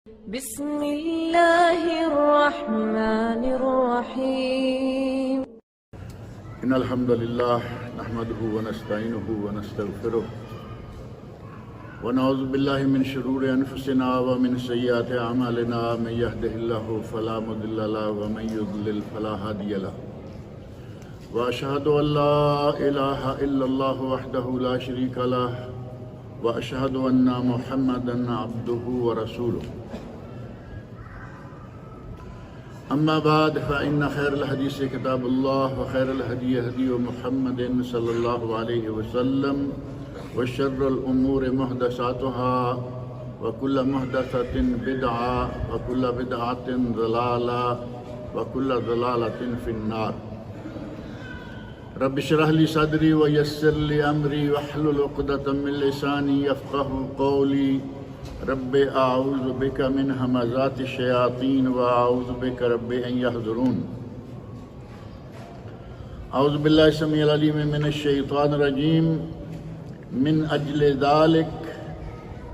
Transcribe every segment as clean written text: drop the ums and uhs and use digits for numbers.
بسم اللہ الرحمن الرحیم ان الحمد للہ نحمده ونستعینه ونستغفره ونعوذ باللہ من شرور انفسنا ومن سیئات اعمالنا من يهده الله فلا مضل له ومن يضلل فلا هادي له واشهد ان لا اله الا الله وحده لا شريك له واشهد ان محمدا عبده ورسوله اما بعد فان خير الحديث كتاب الله وخير الهدي هدي محمد صلى الله عليه وسلم وشر الامور محدثاتها وكل محدثة بدعة وكل بدعة ضلالة وكل ضلالة في النار رب اشرح لي صدري ويسر لي امري واحلل عقدة من لساني يفقهوا قولي رب اعوذ بك من همزات الشياطين واعوذ بك رب ان يحضرون اعوذ بالله السميع العليم من الشيطان الرجيم من اجل ذلك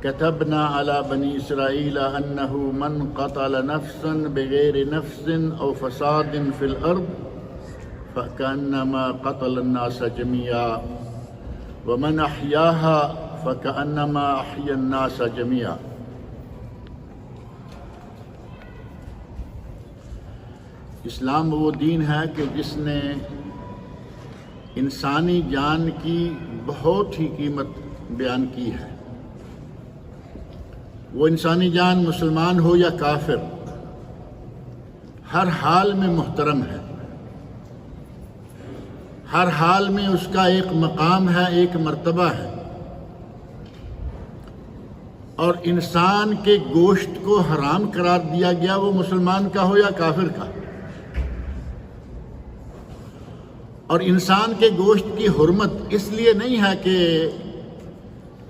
كتبنا على بني اسرائيل انه من قتل نفسا بغير نفس او فساد في الارض فكأنما قتل الناس جميعا ومن احياها فكأنما احيا الناس جميعا۔ اسلام وہ دین ہے کہ جس نے انسانی جان کی بہت ہی قیمت بیان کی ہے۔ وہ انسانی جان مسلمان ہو یا کافر ہر حال میں محترم ہے، ہر حال میں اس کا ایک مقام ہے، ایک مرتبہ ہے، اور انسان کے گوشت کو حرام قرار دیا گیا، وہ مسلمان کا ہو یا کافر کا۔ اور انسان کے گوشت کی حرمت اس لیے نہیں ہے کہ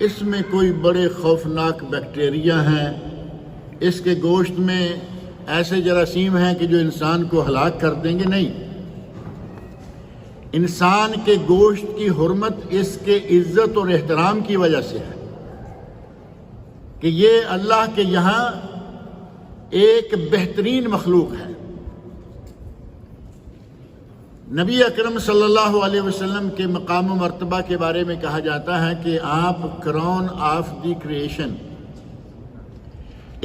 اس میں کوئی بڑے خوفناک بیکٹیریا ہیں، اس کے گوشت میں ایسے جراثیم ہیں کہ جو انسان کو ہلاک کر دیں گے، نہیں۔ انسان کے گوشت کی حرمت اس کے عزت اور احترام کی وجہ سے ہے کہ یہ اللہ کے یہاں ایک بہترین مخلوق ہے۔ نبی اکرم صلی اللہ علیہ وسلم کے مقام و مرتبہ کے بارے میں کہا جاتا ہے کہ آپ کراؤن آف دی کریشن،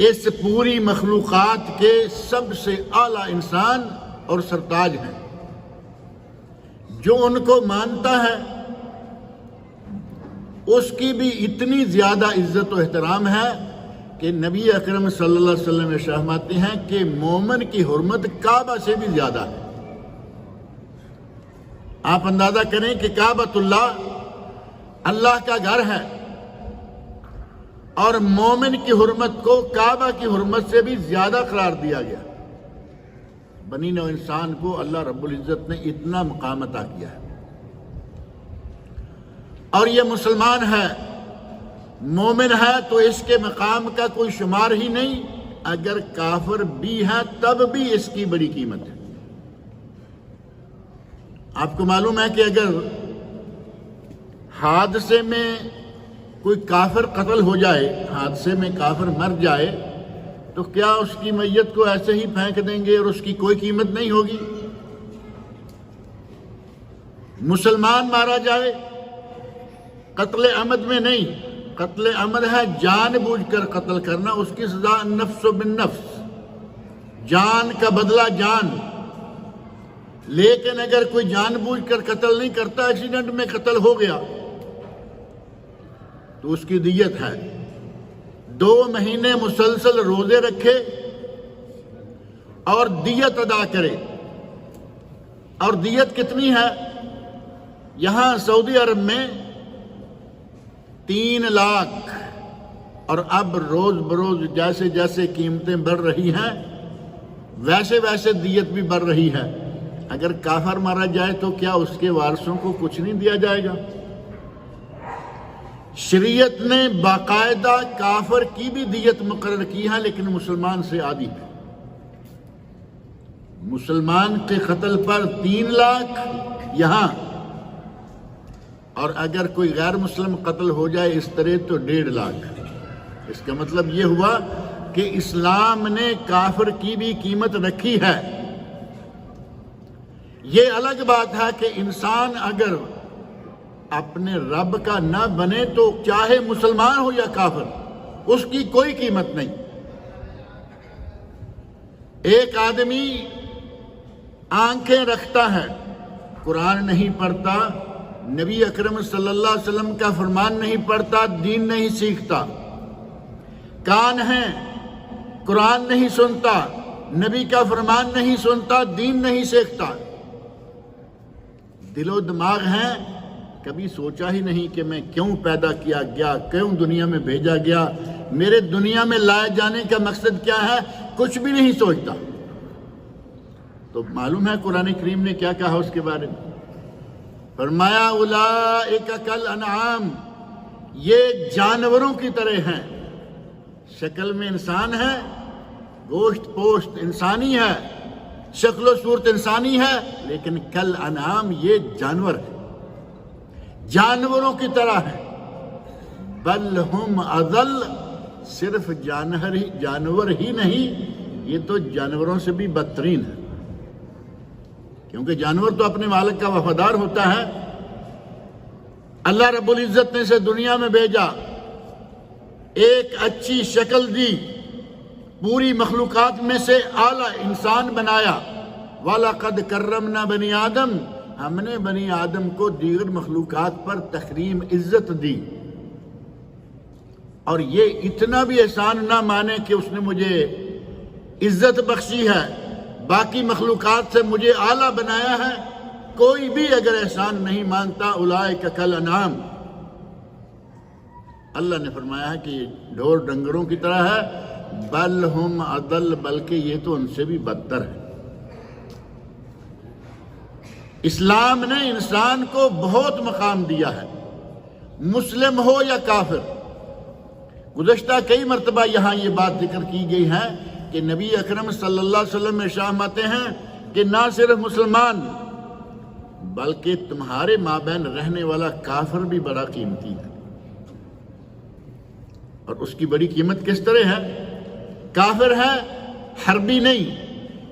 اس پوری مخلوقات کے سب سے اعلیٰ انسان اور سرتاج ہیں۔ جو ان کو مانتا ہے اس کی بھی اتنی زیادہ عزت و احترام ہے کہ نبی اکرم صلی اللہ علیہ وسلم ارشاد فرماتے ہیں کہ مومن کی حرمت کعبہ سے بھی زیادہ ہے۔ آپ اندازہ کریں کہ کعبۃ اللہ اللہ کا گھر ہے، اور مومن کی حرمت کو کعبہ کی حرمت سے بھی زیادہ قرار دیا گیا۔ بنی نوع انسان کو اللہ رب العزت نے اتنا مقام عطا کیا ہے، اور یہ مسلمان ہے، مومن ہے، تو اس کے مقام کا کوئی شمار ہی نہیں۔ اگر کافر بھی ہے تب بھی اس کی بڑی قیمت ہے۔ آپ کو معلوم ہے کہ اگر حادثے میں کوئی کافر قتل ہو جائے، حادثے میں کافر مر جائے، تو کیا اس کی میت کو ایسے ہی پھینک دیں گے اور اس کی کوئی قیمت نہیں ہوگی؟ مسلمان مارا جائے قتل عمد میں نہیں، قتل عمد ہے جان بوجھ کر قتل کرنا، اس کی سزا النفس بالنفس، جان کا بدلہ جان۔ لیکن اگر کوئی جان بوجھ کر قتل نہیں کرتا، ایکسیڈنٹ میں قتل ہو گیا، تو اس کی دیت ہے 2 مہینے مسلسل روزے رکھے اور دیت ادا کرے۔ اور دیت کتنی ہے؟ یہاں سعودی عرب میں 3 لاکھ، اور اب روز بروز جیسے جیسے قیمتیں بڑھ رہی ہیں ویسے ویسے دیت بھی بڑھ رہی ہے۔ اگر کافر مارا جائے تو کیا اس کے وارثوں کو کچھ نہیں دیا جائے گا؟ شریعت نے باقاعدہ کافر کی بھی دیت مقرر کی ہے، لیکن مسلمان سے آدھی ہے۔ مسلمان کے قتل پر 3 لاکھ یہاں، اور اگر کوئی غیر مسلم قتل ہو جائے اس طرح تو 1.5 لاکھ۔ اس کا مطلب یہ ہوا کہ اسلام نے کافر کی بھی قیمت رکھی ہے۔ یہ الگ بات ہے کہ انسان اگر اپنے رب کا نہ بنے تو چاہے مسلمان ہو یا کافر، اس کی کوئی قیمت نہیں۔ ایک آدمی آنکھیں رکھتا ہے، قرآن نہیں پڑھتا، نبی اکرم صلی اللہ علیہ وسلم کا فرمان نہیں پڑھتا، دین نہیں سیکھتا، کان ہیں، قرآن نہیں سنتا، نبی کا فرمان نہیں سنتا، دین نہیں سیکھتا، دل و دماغ ہیں، کبھی سوچا ہی نہیں کہ میں کیوں پیدا کیا گیا، کیوں دنیا میں بھیجا گیا، میرے دنیا میں لائے جانے کا مقصد کیا ہے، کچھ بھی نہیں سوچتا، تو معلوم ہے قرآن کریم نے کیا کہا اس کے بارے میں؟ فرمایا اولئک کالانعام، یہ جانوروں کی طرح ہیں، شکل میں انسان ہے، گوشت پوشت انسانی ہے، شکل و صورت انسانی ہے، لیکن کالانعام یہ جانور ہے، جانوروں کی طرح ہے، بل ہم اضل، صرف جانور ہی نہیں، یہ تو جانوروں سے بھی بدترین ہے، کیونکہ جانور تو اپنے مالک کا وفادار ہوتا ہے۔ اللہ رب العزت نے اسے دنیا میں بھیجا، ایک اچھی شکل دی، پوری مخلوقات میں سے اعلیٰ انسان بنایا، وَلَقَدْ كَرَّمْنَا بَنِي آدم، ہم نے بنی آدم کو دیگر مخلوقات پر تکریم عزت دی، اور یہ اتنا بھی احسان نہ مانے کہ اس نے مجھے عزت بخشی ہے، باقی مخلوقات سے مجھے اعلیٰ بنایا ہے، کوئی بھی اگر احسان نہیں مانتا، اولئک کالانعام، اللہ نے فرمایا ہے کہ یہ ڈھور ڈنگروں کی طرح ہے، بل ہم اضل، بلکہ یہ تو ان سے بھی بدتر ہے۔ اسلام نے انسان کو بہت مقام دیا ہے، مسلم ہو یا کافر۔ گزشتہ کئی مرتبہ یہاں یہ بات ذکر کی گئی ہے کہ نبی اکرم صلی اللہ علیہ وسلم ارشاد فرماتے ہیں کہ نہ صرف مسلمان بلکہ تمہارے مابین رہنے والا کافر بھی بڑا قیمتی ہے، اور اس کی بڑی قیمت کس طرح ہے؟ کافر ہے، حربی نہیں،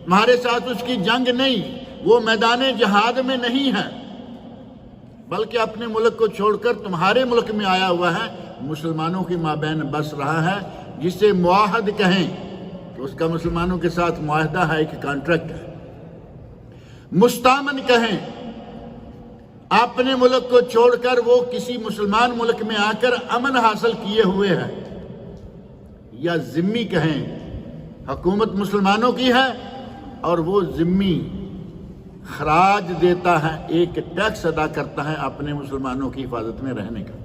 تمہارے ساتھ اس کی جنگ نہیں، وہ میدان جہاد میں نہیں ہے، بلکہ اپنے ملک کو چھوڑ کر تمہارے ملک میں آیا ہوا ہے، مسلمانوں کے مابین بس رہا ہے، جسے معاہد کہیں کہ اس کا مسلمانوں کے ساتھ معاہدہ ہے، ایک کانٹریکٹ ہے۔ مستامن کہیں، اپنے ملک کو چھوڑ کر وہ کسی مسلمان ملک میں آ کر امن حاصل کیے ہوئے ہے، یا ذمی کہیں، حکومت مسلمانوں کی ہے اور وہ ذمی خراج دیتا ہے، ایک ٹیکس ادا کرتا ہے اپنے مسلمانوں کی حفاظت میں رہنے کا۔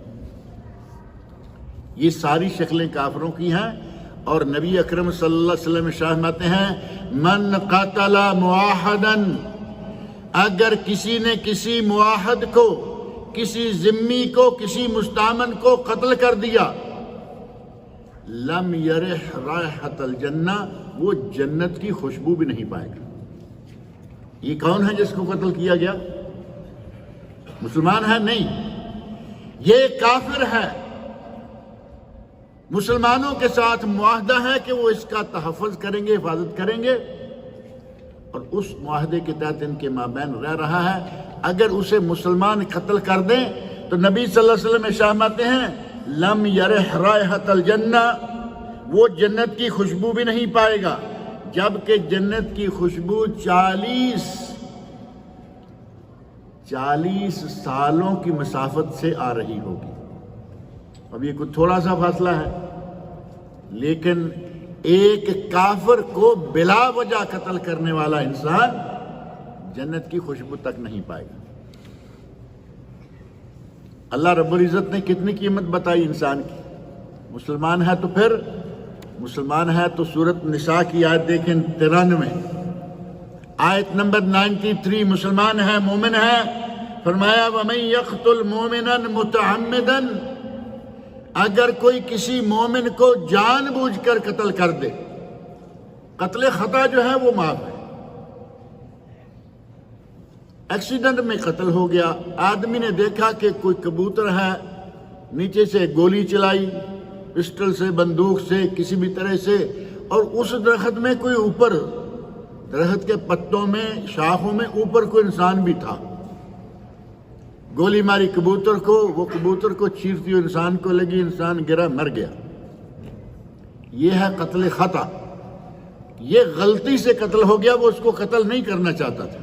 یہ ساری شکلیں کافروں کی ہیں، اور نبی اکرم صلی اللہ علیہ وسلم ارشاد فرماتے ہیں من قتل معاہدا، اگر کسی نے کسی معاہد کو، کسی ذمی کو، کسی مستامن کو قتل کر دیا، لم یرح رائحۃ الجنہ، وہ جنت کی خوشبو بھی نہیں پائے گا۔ یہ کون ہے جس کو قتل کیا گیا؟ مسلمان ہے؟ نہیں، یہ کافر ہے۔ مسلمانوں کے ساتھ معاہدہ ہے کہ وہ اس کا تحفظ کریں گے، حفاظت کریں گے، اور اس معاہدے کے تحت ان کے مابین رہ رہا ہے۔ اگر اسے مسلمان قتل کر دیں تو نبی صلی اللہ علیہ وسلم ارشاد فرماتے ہیں لم یرح رائحۃ الجنہ، وہ جنت کی خوشبو بھی نہیں پائے گا، جبکہ جنت کی خوشبو 40 سالوں کی مسافت سے آ رہی ہوگی۔ اب یہ کوئی تھوڑا سا فاصلہ ہے، لیکن ایک کافر کو بلا وجہ قتل کرنے والا انسان جنت کی خوشبو تک نہیں پائے گا۔ اللہ رب العزت نے کتنی قیمت بتائی انسان کی۔ مسلمان ہے تو پھر مسلمان ہے تو سورۃ نساء کی آیت دیکھیں 93، آیت نمبر 93، مسلمان ہے، مومن ہے، فرمایا وَمَن يَقْتُلْ مُؤْمِنًا مُتَعَمِّدًا، اگر کوئی کسی مومن کو جان بوجھ کر قتل کر دے، قتل خطا جو ہے وہ معاف ہے، ایکسیڈنٹ میں قتل ہو گیا، آدمی نے دیکھا کہ کوئی کبوتر ہے، نیچے سے گولی چلائی، پسٹل سے، بندوق سے، کسی بھی طرح سے، اور اس درخت میں کوئی اوپر، درخت کے پتوں میں، شاخوں میں اوپر کوئی انسان بھی تھا، گولی ماری کبوتر کو، وہ کبوتر کو چیرتی ہوئی انسان کو لگی، انسان گرا، مر گیا۔ یہ ہے قتل خطا، یہ غلطی سے قتل ہو گیا، وہ اس کو قتل نہیں کرنا چاہتا تھا۔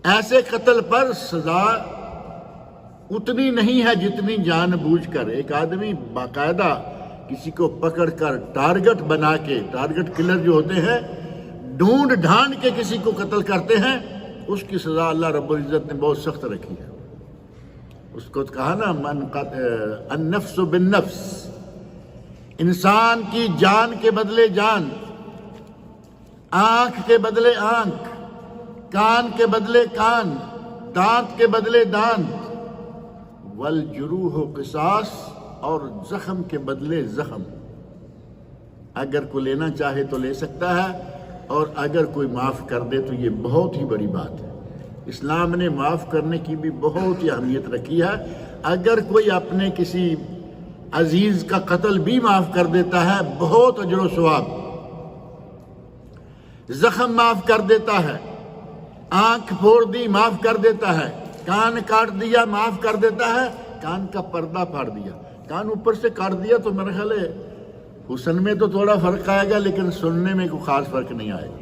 ایسے قتل پر سزا اتنی نہیں ہے جتنی جان بوجھ کر ایک آدمی باقاعدہ کسی کو پکڑ کر ٹارگٹ بنا کے، ٹارگٹ کلر جو ہوتے ہیں، ڈھونڈ ڈھانڈ کے کسی کو قتل کرتے ہیں، اس کی سزا اللہ رب العزت نے بہت سخت رکھی ہے۔ اس کو کہا نا النفس بالنفس، انسان کی جان کے بدلے جان، آنکھ کے بدلے آنکھ، کان کے بدلے کان، دانت کے بدلے دانت، والجروح قصاص، اور زخم کے بدلے زخم۔ اگر کوئی لینا چاہے تو لے سکتا ہے، اور اگر کوئی معاف کر دے تو یہ بہت ہی بڑی بات ہے۔ اسلام نے معاف کرنے کی بھی بہت ہی اہمیت رکھی ہے۔ اگر کوئی اپنے کسی عزیز کا قتل بھی معاف کر دیتا ہے، بہت اجر و ثواب۔ زخم معاف کر دیتا ہے، آنکھ پھوڑ دی معاف کر دیتا ہے، کان کاٹ دیا معاف کر دیتا ہے، کان کا پردہ پھاڑ دیا، کان اوپر سے کاٹ دیا تو میرا خیال ہے حسن میں تو تھوڑا فرق آئے گا، لیکن سننے میں کوئی خاص فرق نہیں آئے گا۔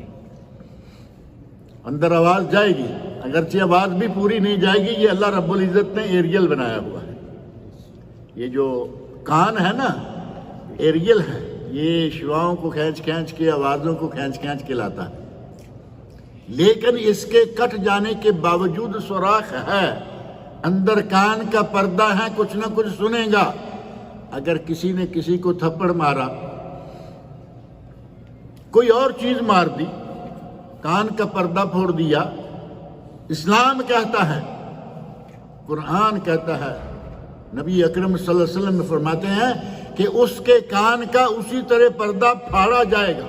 اندر آواز جائے گی، اگرچہ آواز بھی پوری نہیں جائے گی، یہ اللہ رب العزت نے ایریل بنایا ہوا ہے۔ یہ جو کان ہے نا، ایریل ہے، یہ شعاؤں کو کھینچ کھینچ کے، آوازوں کو کھینچ کھینچ کے لاتا ہے، لیکن اس کے کٹ جانے کے باوجود سوراخ ہے، اندر کان کا پردہ ہے، کچھ نہ کچھ سنے گا۔ اگر کسی نے کسی کو تھپڑ مارا، کوئی اور چیز مار دی، کان کا پردہ پھوڑ دیا، اسلام کہتا ہے، قرآن کہتا ہے، نبی اکرم صلی اللہ علیہ وسلم فرماتے ہیں کہ اس کے کان کا اسی طرح پردہ پھاڑا جائے گا،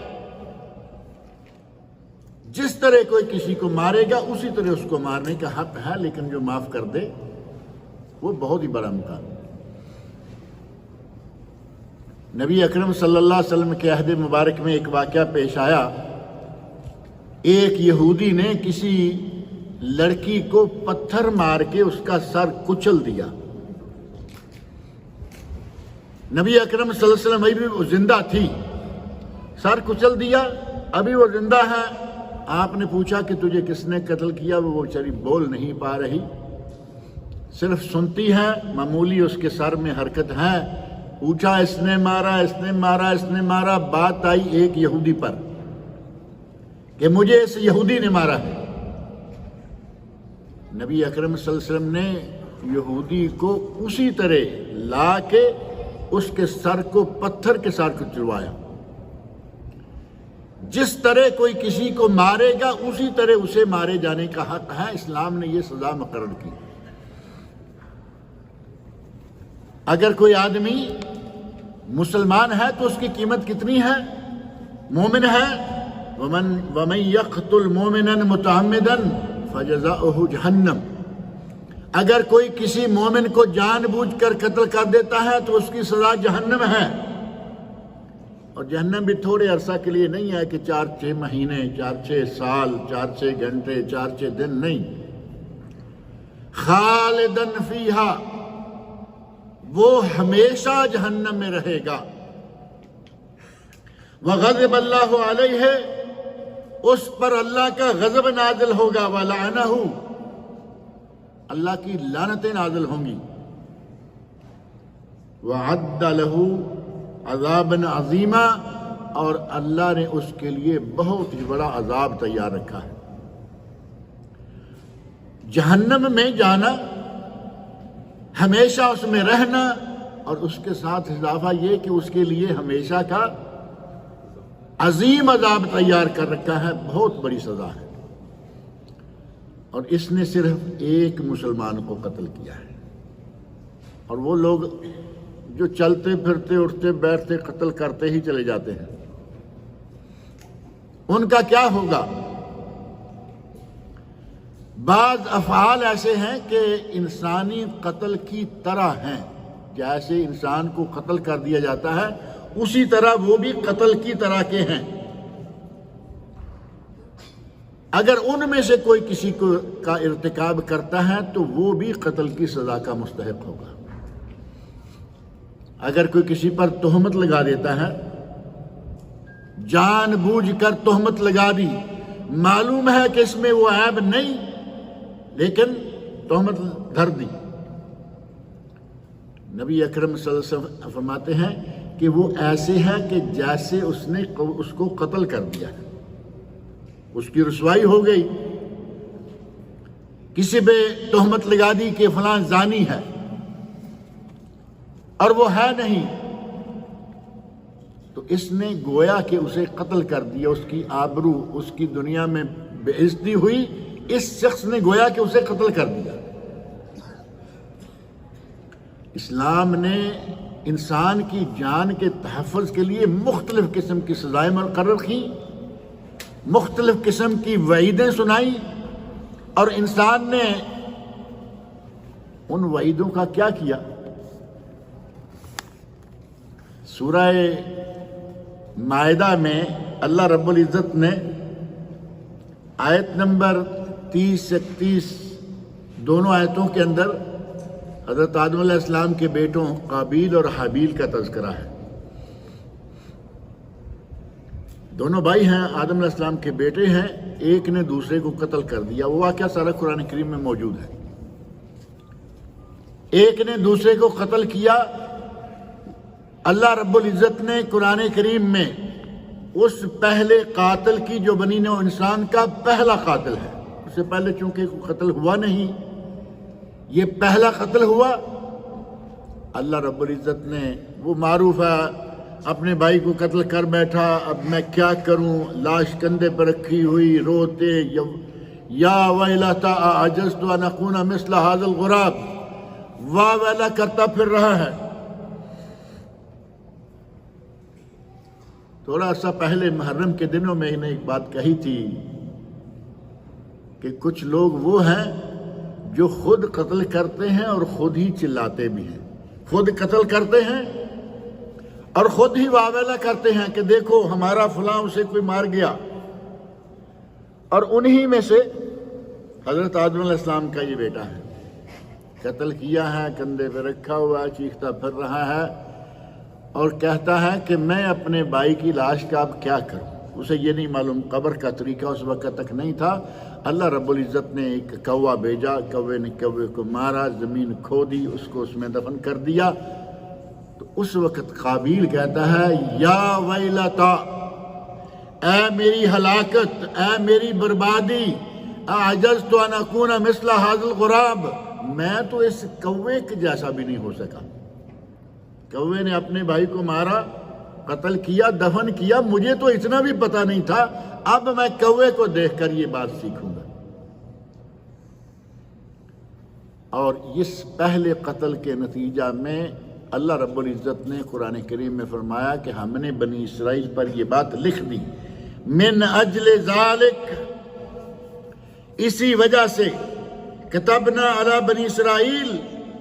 جس طرح کوئی کسی کو مارے گا اسی طرح اس کو مارنے کا حق ہے، لیکن جو معاف کر دے وہ بہت ہی بڑا مقام ہے۔ نبی اکرم صلی اللہ علیہ وسلم کے عہد مبارک میں ایک واقعہ پیش آیا، ایک یہودی نے کسی لڑکی کو پتھر مار کے اس کا سر کچل دیا۔ نبی اکرم صلی اللہ علیہ وسلم ابھی وہ زندہ تھی، سر کچل دیا، ابھی وہ زندہ ہے۔ آپ نے پوچھا کہ تجھے کس نے قتل کیا؟ وہ بیچاری بول نہیں پا رہی، صرف سنتی ہے، معمولی اس کے سر میں حرکت ہے۔ پوچھا، اس نے مارا، اس نے مارا، اس نے مارا؟ بات آئی ایک یہودی پر کہ مجھے اس یہودی نے مارا ہے۔ نبی اکرم صلی اللہ علیہ وسلم نے یہودی کو اسی طرح لا کے اس کے سر کو پتھر کے ساتھ کچلوایا۔ جس طرح کوئی کسی کو مارے گا اسی طرح اسے مارے جانے کا حق ہے، اسلام نے یہ سزا مقرر کی۔ اگر کوئی آدمی مسلمان ہے تو اس کی قیمت کتنی ہے؟ مومن ہے، وَمَن يَقْتُلْ مُؤْمِنًا مُتَعَمِّدًا فَجَزَاؤُهُ جَهَنَّمُ، اگر کوئی کسی مومن کو جان بوجھ کر قتل کر دیتا ہے تو اس کی سزا جہنم ہے۔ اور جہنم بھی تھوڑے عرصہ کے لیے نہیں ہے کہ 4-6 مہینے، 4-6 سال، 4-6 گھنٹے، 4-6 دن، نہیں، خالدن فیہا، وہ ہمیشہ جہنم میں رہے گا۔ وغضب اللہ علیہ، اس پر اللہ کا غضب نازل ہوگا، ولعنہ، اللہ کی لعنتیں نازل ہوں گی، وعد لہ عذابا عظیما، اور اللہ نے اس کے لیے بہت ہی بڑا عذاب تیار رکھا ہے۔ جہنم میں جانا، ہمیشہ اس میں رہنا، اور اس کے ساتھ اضافہ یہ کہ اس کے لیے ہمیشہ کا عظیم عذاب تیار کر رکھا ہے، بہت بڑی سزا ہے۔ اور اس نے صرف ایک مسلمان کو قتل کیا ہے، اور وہ لوگ جو چلتے پھرتے اٹھتے بیٹھتے قتل کرتے ہی چلے جاتے ہیں، ان کا کیا ہوگا؟ بعض افعال ایسے ہیں کہ انسانی قتل کی طرح ہیں، جیسے انسان کو قتل کر دیا جاتا ہے اسی طرح وہ بھی قتل کی طرح کے ہیں. اگر ان میں سے کوئی کسی کا ارتکاب کرتا ہے تو وہ بھی قتل کی سزا کا مستحق ہوگا. اگر کوئی کسی پر تہمت لگا دیتا ہے، جان بوجھ کر تہمت لگا دی، معلوم ہے کہ اس میں وہ عیب نہیں لیکن تہمت دھر دی، نبی اکرم صلی اللہ علیہ وسلم فرماتے ہیں کہ وہ ایسے ہے کہ جیسے اس نے اس کو قتل کر دیا ہے، اس کی رسوائی ہو گئی. کسی پہ تہمت لگا دی کہ فلاں زانی ہے اور وہ ہے نہیں، تو اس نے گویا کہ اسے قتل کر دیا، اس کی آبرو، اس کی دنیا میں بے عزتی ہوئی، اس شخص نے گویا کہ اسے قتل کر دیا. اسلام نے انسان کی جان کے تحفظ کے لیے مختلف قسم کی سزائیں مقرر کی، مختلف قسم کی وعیدیں سنائی، اور انسان نے ان وعیدوں کا کیا کیا؟ سورہ مائدہ میں اللہ رب العزت نے آیت نمبر 30-31 دونوں آیتوں کے اندر حضرت آدم علیہ السلام کے بیٹوں قابیل اور حابیل کا تذکرہ ہے. دونوں بھائی ہیں، آدم علیہ السلام کے بیٹے ہیں، ایک نے دوسرے کو قتل کر دیا. وہ واقعہ سارا قرآن کریم میں موجود ہے. ایک نے دوسرے کو قتل کیا. اللہ رب العزت نے قرآن کریم میں اس پہلے قاتل کی جو بنی نوع انسان کا پہلا قاتل ہے، اس سے پہلے چونکہ قتل ہوا نہیں، یہ پہلا قتل ہوا. اللہ رب العزت نے، وہ معروف ہے، اپنے بھائی کو قتل کر بیٹھا، اب میں کیا کروں، لاش کندھے پر رکھی ہوئی روتے، یا ویلتا اعجزت ان اکون مثل ھذا الغراب، واہ ویلا کرتا پھر رہا ہے. تھوڑا سا پہلے محرم کے دنوں میں نے ایک بات کہی تھی کہ کچھ لوگ وہ ہیں جو خود قتل کرتے ہیں اور خود ہی چلاتے بھی ہیں، خود قتل کرتے ہیں اور خود ہی واویلا کرتے ہیں کہ دیکھو ہمارا فلاں اسے کوئی مار گیا. اور انہی میں سے حضرت آدم علیہ السلام کا یہ بیٹا ہے، قتل کیا ہے، کندھے پہ رکھا ہوا ہے، چیختا پھر رہا ہے اور کہتا ہے کہ میں اپنے بھائی کی لاش کا اب کیا کروں. اسے یہ نہیں معلوم، قبر کا طریقہ اس وقت تک نہیں تھا. اللہ رب العزت نے ایک کوا بھیجا، کوے نے کوے کو مارا، زمین کھودی، اس کو اس میں دفن کر دیا. تو اس وقت قابیل کہتا ہے یا ویلتا، اے میری ہلاکت، اے میری بربادی، اعجزت ان اکون مثل ھذا الغراب، میں تو اس کوے کے جیسا بھی نہیں ہو سکا. کوے نے اپنے بھائی کو مارا، قتل کیا، دفن کیا، مجھے تو اتنا بھی پتہ نہیں تھا، اب میں کوے کو دیکھ کر یہ بات سیکھوں گا. اور اس پہلے قتل کے نتیجہ میں اللہ رب العزت نے قرآن کریم میں فرمایا کہ ہم نے بنی اسرائیل پر یہ بات لکھ دی، من اجل ذالک، اسی وجہ سے، کتبنا علی بنی اسرائیل،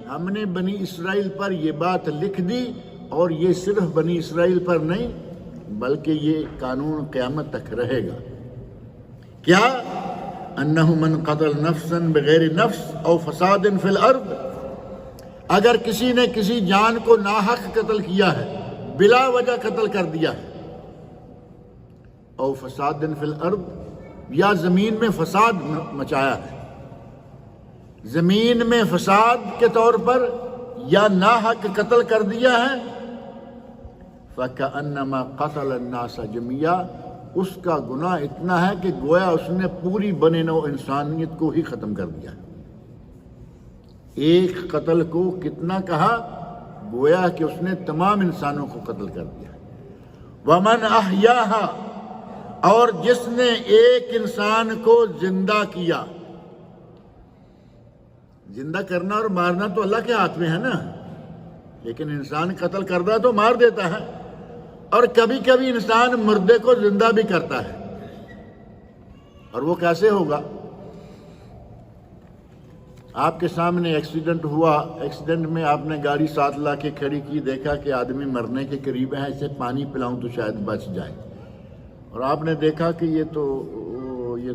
ہم نے بنی اسرائیل پر یہ بات لکھ دی. اور یہ صرف بنی اسرائیل پر نہیں بلکہ یہ قانون قیامت تک رہے گا. کیا؟ انہ من قتل نفسا بغیر نفس او فساد فی الارض، اگر کسی نے کسی جان کو ناحق قتل کیا ہے، بلا وجہ قتل کر دیا ہے، او فساد فی الارض، یا زمین میں فساد مچایا ہے، زمین میں فساد کے طور پر یا ناحق قتل کر دیا ہے، فَكَأَنَّمَا قَتَلَ النَّاسَ جَمِيعًا، اس کا گناہ اتنا ہے کہ گویا اس نے پوری بنی نوع انسانیت کو ہی ختم کر دیا. ایک قتل کو کتنا کہا؟ گویا کہ اس نے تمام انسانوں کو قتل کر دیا. وَمَنْ أَحْيَاهَا، اور جس نے ایک انسان کو زندہ کیا. زندہ کرنا اور مارنا تو اللہ کے ہاتھ میں ہے نا، لیکن انسان قتل کرتا تو مار دیتا ہے، اور کبھی کبھی انسان مردے کو زندہ بھی کرتا ہے. اور وہ کیسے ہوگا؟ آپ کے سامنے ایکسیڈنٹ ہوا، ایکسیڈنٹ میں آپ نے گاڑی ساتھ لا کے کھڑی کی، دیکھا کہ آدمی مرنے کے قریب ہے، اسے پانی پلاؤں تو شاید بچ جائے، اور آپ نے دیکھا کہ یہ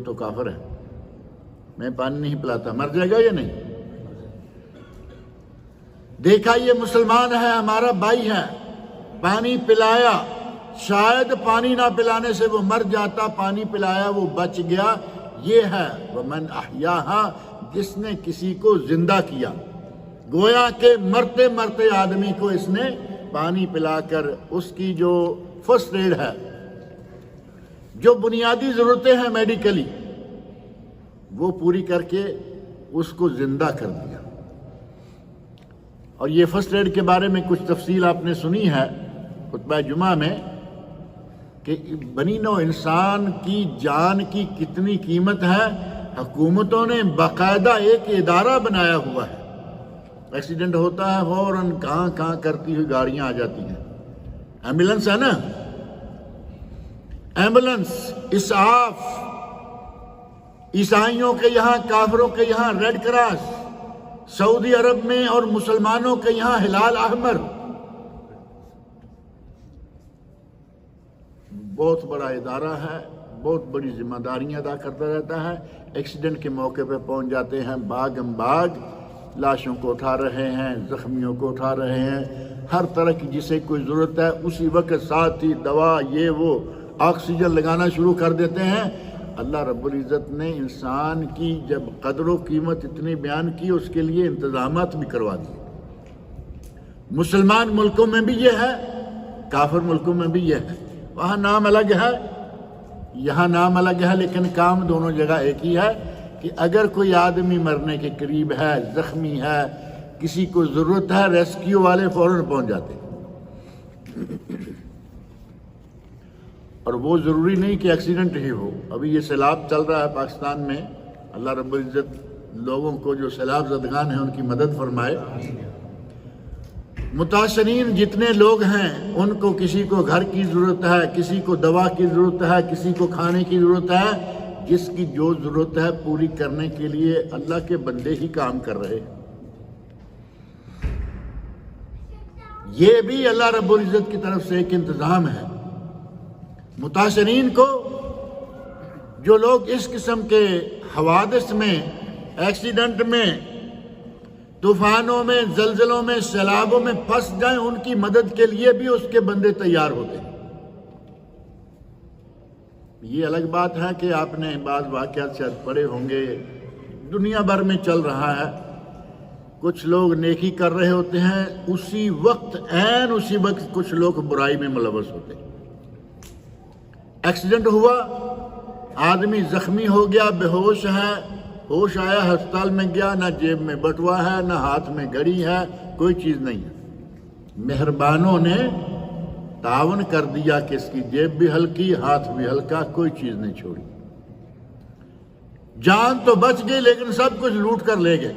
تو کافر ہے، میں پانی نہیں پلاتا، مر جائے گا یا نہیں؟ دیکھا یہ مسلمان ہے، ہمارا بھائی ہے، پانی پلایا، شاید پانی نہ پلانے سے وہ مر جاتا، پانی پلایا وہ بچ گیا۔ یہ ہے وَمَنْ أَحْيَاهَا، جس نے کسی کو زندہ کیا، گویا کہ مرتے مرتے آدمی کو اس نے پانی پلا کر اس کی جو فرسٹ ایڈ ہے، جو بنیادی ضرورتیں ہیں میڈیکلی، وہ پوری کر کے اس کو زندہ کر دیا۔ اور یہ فرسٹ ایڈ کے بارے میں کچھ تفصیل آپ نے سنی ہے خطبہ جمعہ میں کہ بنی نوع انسان کی جان کی کتنی قیمت ہے۔ حکومتوں نے باقاعدہ ایک ادارہ بنایا ہوا ہے، ایکسیڈنٹ ہوتا ہے فوراً کہاں کرتی ہوئی گاڑیاں آ جاتی ہیں، ایمبولنس ہے نا، ایمبولنس، اسعاف، عیسائیوں کے یہاں، کافروں کے یہاں ریڈ کراس، سعودی عرب میں اور مسلمانوں کے یہاں ہلال احمر، بہت بڑا ادارہ ہے، بہت بڑی ذمہ داریاں ادا کرتا رہتا ہے۔ ایکسیڈنٹ کے موقع پہ پہنچ جاتے ہیں، باغم باغ لاشوں کو اٹھا رہے ہیں، زخمیوں کو اٹھا رہے ہیں، ہر طرح کی جسے کوئی ضرورت ہے اسی وقت ساتھ ہی دوا، یہ وہ، آکسیجن لگانا شروع کر دیتے ہیں۔ اللہ رب العزت نے انسان کی جب قدر و قیمت اتنی بیان کی، اس کے لیے انتظامات بھی کروا دیے۔ مسلمان ملکوں میں بھی یہ ہے، کافر ملکوں میں بھی یہ ہے، وہاں نام الگ ہے، یہاں نام الگ ہے، لیکن کام دونوں جگہ ایک ہی ہے کہ اگر کوئی آدمی مرنے کے قریب ہے، زخمی ہے، کسی کو ضرورت ہے، ریسکیو والے فوراً پہنچ جاتے ہیں۔ اور وہ ضروری نہیں کہ ایکسیڈنٹ ہی ہو، ابھی یہ سیلاب چل رہا ہے پاکستان میں، اللہ رب العزت لوگوں کو جو سیلاب زدگان ہیں ان کی مدد فرمائے۔ متاثرین جتنے لوگ ہیں ان کو کسی کو گھر کی ضرورت ہے، کسی کو دوا کی ضرورت ہے، کسی کو کھانے کی ضرورت ہے، جس کی جو ضرورت ہے پوری کرنے کے لیے اللہ کے بندے ہی کام کر رہے ہیں۔ یہ بھی اللہ رب العزت کی طرف سے ایک انتظام ہے۔ متاثرین کو، جو لوگ اس قسم کے حوادث میں، ایکسیڈنٹ میں، طوفانوں میں، زلزلوں میں، سیلابوں میں پھنس جائیں، ان کی مدد کے لیے بھی اس کے بندے تیار ہوتے ہیں۔ یہ الگ بات ہے کہ آپ نے بعض واقعات شاید پڑھے ہوں گے، دنیا بھر میں چل رہا ہے، کچھ لوگ نیکی کر رہے ہوتے ہیں، اسی وقت کچھ لوگ برائی میں ملوث ہوتے ہیں۔ ایکسیڈنٹ ہوا، آدمی زخمی ہو گیا، بے ہوش ہے، ہوش آیا، ہسپتال میں گیا، نہ جیب میں بٹوا ہے، نہ ہاتھ میں گھڑی ہے، کوئی چیز نہیں ہے۔ مہربانوں نے تعاون کر دیا کہ اس کی جیب بھی ہلکی، ہاتھ بھی ہلکا، کوئی چیز نہیں چھوڑی۔ جان تو بچ گئی لیکن سب کچھ لوٹ کر لے گئے۔